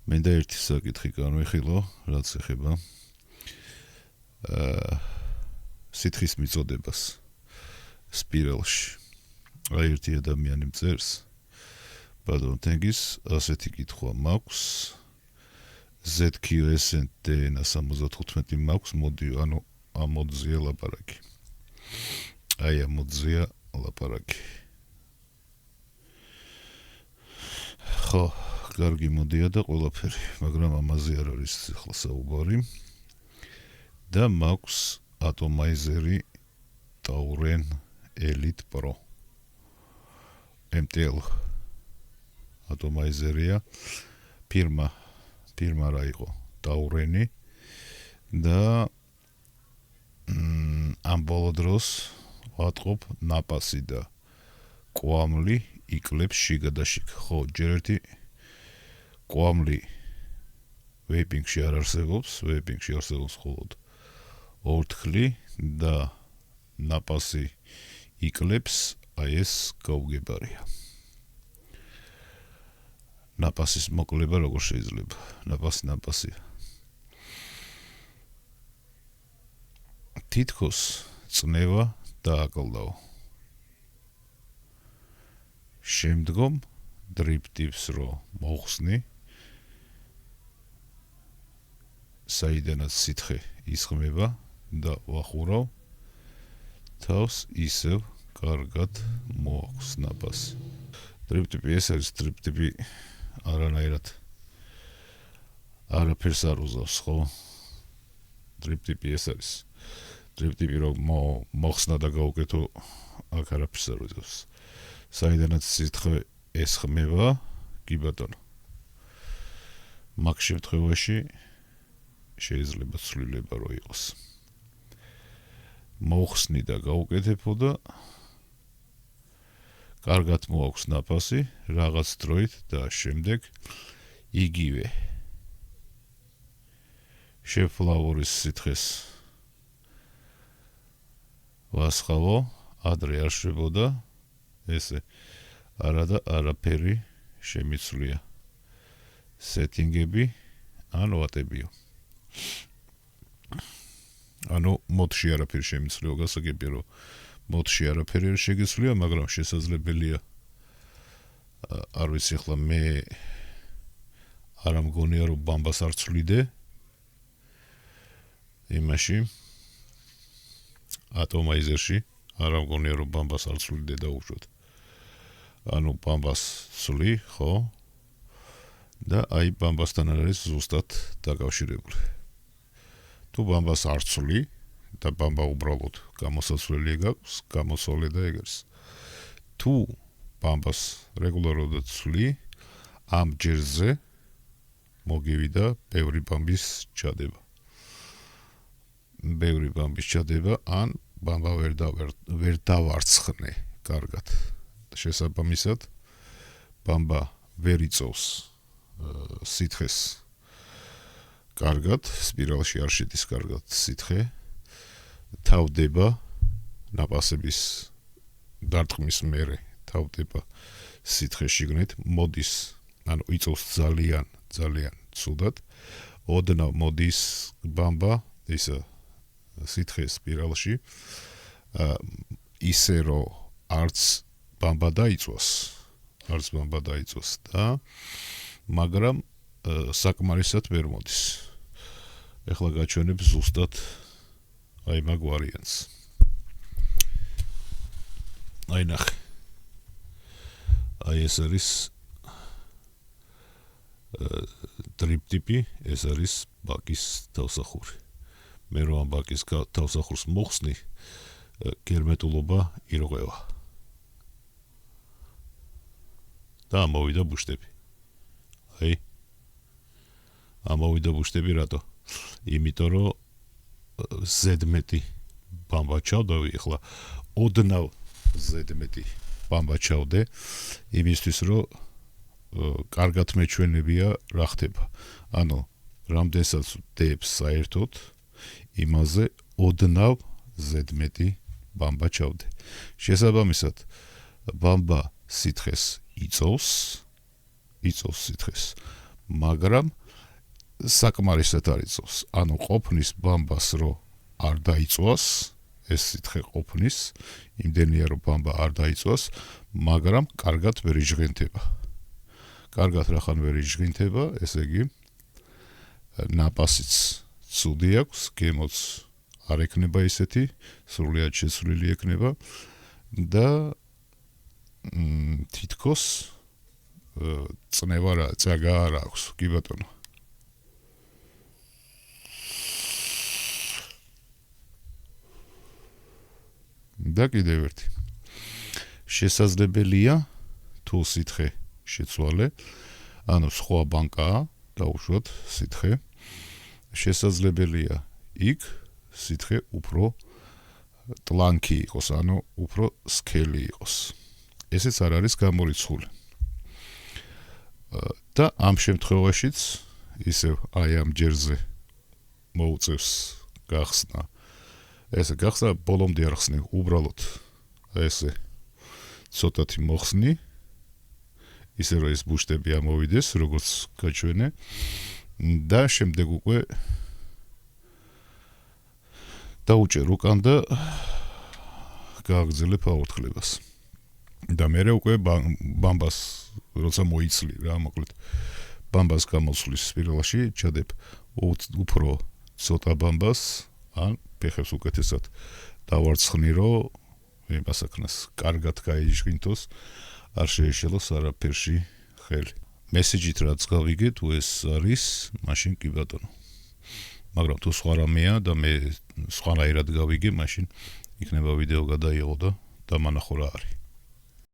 მინდა ერთი საკითხი განვიხილო, რაც ეხება სითხის მიწოდებას სპირალში. Აი ერთი ადამიანი მწერს ბატონ თენგის ასეთი კითხვა მაქვს ZQSN DNA 75 მაქვს მოდი ანუ ამ მოდზია ლაპარაკი. აი ამ მოდზია ლაპარაკი. ხო, კარგი მოდია და ყველაფერი, მაგრამ ამაზე არ არის ახლა საუბარი. და მაქვს ატომაიზერი Tauren Elite Pro. MTL ატომაიზერია ფირმა რა იყო Taureni და ამ ბოლო დროს ვატყობ ნაპასი და კვამლი იკლებს შიგადაშიგ. ხო, ჯერ ერთი კვამლი ვეიპინგში არ არსებობს, ვეიპინგში არსებობს მხოლოდ ორთქლი და ნაპასი იკლებს, აი ეს გაუგებარია. ნაპასის მოკლება როგორ შეიძლება? ნაპასი. თითქოს წნევა დააკლდაო. შემდგომ დრიპტიპს რო მოხსნი, საიდანაც სითხე ისხმება და ვახურავ, თავს ისევ კარგად მოაქვს ნაპასი. დრიპტიპი ეს არის დრიპტიპი არანაირად არაფერს არ უზავს, ხო? დრიპტიპი ეს არის. დრიპტიპი რომ მოხსნა და გაუკეთო, აქ არაფერს არ უზავს. საიდანაც სითხე ესხმება, კი ბატონო. მაგ შემთხვევაში შეიძლება ცვლილება რო იყოს. მოხსნი და გაუკეთებო და კარგად მოაქვს ნაპასი, რაღაც დროით და შემდეგ იგივე შეფლავორის სითხეს ვასხავო, ადრე არ შვებოდა, ესე არა და არაფერი შემიცვლია. სეტინგები ან ვატებიო. ანუ მოდში არაფერი შემიცვლიო, გასაგებია რომ მოდში არაფერი არ შეგეცვლია, მაგრამ შესაძლებელია არ ვიცი ახლა მე არ მგონია რომ ბამბას არ ცვლიდე იმაში ატომაიზერში არ მგონია რომ ბამბას არ ცვლიდე და უშოთ. ანუ ბამბას ცვლი, ხო? და აი ბამბასთან არის ზუსტად დაკავშირებული. თუ ბამბას არ ცვლი და ბამბა უბრალოდ გამოსაცვლელი გაქვს, გამოსოლე და ეგ არის. თუ ბამბას რეგულარულად ცვლი, ამ ჯერზე მოგივიდა ბევრი ბამბის ჩადება, ან ბამბა ვერ დავარცხნე კარგად. შესაბამისად, ბამბა ვერ იწოვს სითხეს კარგად, სპირალში არ შედის კარგად სითხე, თავდება ნაპასების დარტყმის მერე თავდება სითხე შიგნით, მოდის, ანუ იწოვს ძალიან ცუდად, ოდნავ მოდის ბამბა ისა სითხე სპირალში, ისე რომ არც ბამბა დაიწვას და მაგრამ საკმარისად ვერ მოდის. ეხლა გაჩვენებ ზუსტად აი მაგ ვარიანტს. აი ნახე. აი ეს არის დრიპტიპი, ეს არის ბაკის თავსახური. მე რომ ამ ბაკის თავსახურს მოხსნი, გერმეტულობა ირღვევა. და ამოვიდა ბუშტები. აი ამოვიდა ბუშტები რატო? იმიტომ რომ ზედმეტი ბამბა ჩავდავი, ახლა ოდნავ ზედმეტი ბამბა ჩავდე, იმისთვის რომ კარგად მეჩვენებია რა ხდება. ანუ რამდენსაც ვდებს საერთოდ, იმაზე ოდნავ ზედმეტი ბამბა ჩავდე. შესაბამისად, ბამბა სითხეს იწოვს სითხეს, მაგრამ საკმარისად არ იწვევს. ანუ ყოფნის ბამბას რო არ დაიწვას, ეს სითხე ყოფნის, იმდენია რომ ბამბა არ დაიწვას, მაგრამ კარგად ვერ იჟღინთება. კარგად რახან ვერ იჟღინთება, ესე იგი ნაპასიც ცუდი აქვს, გემოც არ ექნება ისეთი, სრულიად შეცვლილი ექნება და თითქოს წნევა რა, წაგა არ აქვს, კი ბატონო. და კიდევ ერთი. შესაძლებელია თუ სითხე შეცვალე, ანუ სხვა ბანკაა, დაუშვათ სითხე, შესაძლებელია იქ სითხე უფრო ტლანკი იყოს, ანუ უფრო სქელი იყოს. ესეც არ არის გამორიცხული. და ამ შემთხვევაშიც ისევ აი ამ ჯერზე მოუწევს გახსნა. ესე გახსნა ბოლომდე არ ხსნი, უბრალოდ ესე ცოტათი მოხსნი, ისე რომ ეს ბუშტები ამოვიდეს, როგორც გაჩვენე და შემდეგ უკვე დაუჭერ უკან და გააგრძელებ აორთქლებას. და მერე უკვე ბამბას როცა მოიცლი რა, მოკლედ ბამბას გამოსვლის სპირალაში ჩადებ უფრო ცოტა ბამბას, ან ფეხებს უკეთესად დავარცხნი, რომ იმას აქნას კარგად გაიჟღინთოს, არ შეეშალოს არაფერში ხელი. მესიჯით რაც გავიგე, თუ ეს არის, მაშინ კი ბატონო. მაგრამ თუ სხვა რამეა და მე სხვანაირად გავიგე, მაშინ იქნება ვიდეო გადაიღო და დამანახო რა არის.